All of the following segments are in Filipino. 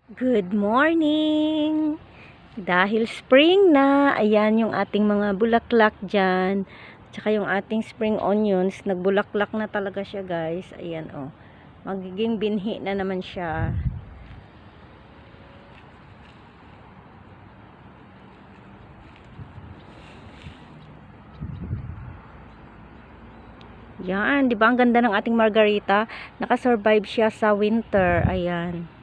Good morning! Dahil spring na, ayan yung ating mga bulaklak dyan. Tsaka yung ating spring onions, nagbulaklak na talaga siya guys. Ayan oh. Magiging binhi na naman siya. Yan, di ba ang ganda ng ating margarita? Nakasurvive siya sa winter. Ayan.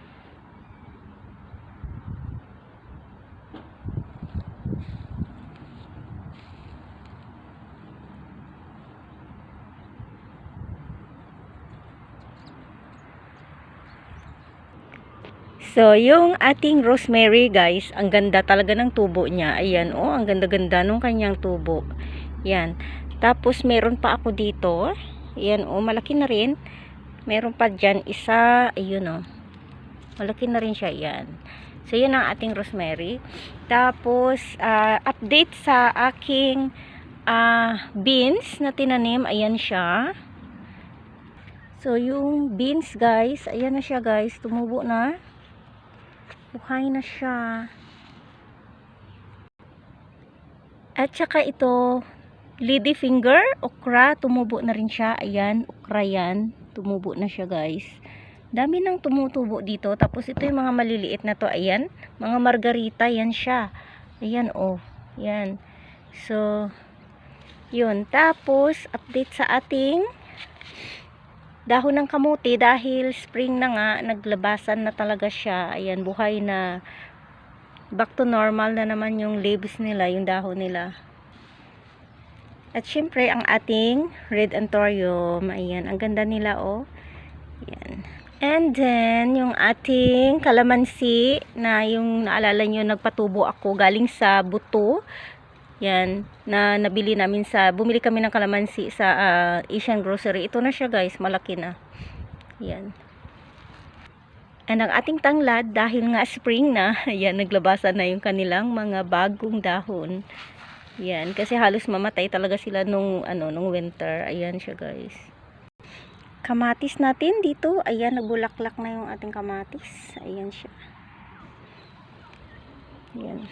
So, yung ating rosemary guys, ang ganda talaga ng tubo niya. Ayan, oh, ang ganda-ganda nung kanyang tubo. Yan. Tapos, meron pa ako dito. Ayan, oh, malaki na rin. Meron pa dyan isa. Ayun, oh. Malaki na rin siya. Yan. So, yun ang ating rosemary. Tapos, update sa aking beans na tinanim. Ayan siya. So, yung beans guys, ayan na siya guys. Tumubo na. Buhay na siya. At saka ito, ladyfinger, okra, tumubo na rin siya. Ayan, okra yan. Tumubo na siya guys. Dami nang tumutubo dito. Tapos ito yung mga maliliit na to. Ayan, mga margarita, yan siya. Ayan oh, yan. So, yun. Tapos, update sa ating dahon ng kamuti dahil spring na nga, naglabasan na talaga siya. Ayan, buhay na. Back to normal na naman yung leaves nila, yung dahon nila. At syempre, ang ating red anthurium. Ayan, ang ganda nila, oh. Ayan. And then, yung ating kalamansi, na yung naalala nyo, nagpatubo ako galing sa buto. Yan, na nabili namin bumili kami ng kalamansi sa Asian grocery. Ito na siya guys, malaki na. Yan. And ang ating tanglad, dahil nga spring na, yan, naglabasan na yung kanilang mga bagong dahon. Yan, kasi halos mamatay talaga sila nung winter. Ayan siya guys. Kamatis natin dito, ayan, nagbulaklak na yung ating kamatis. Ayan siya. Ayan.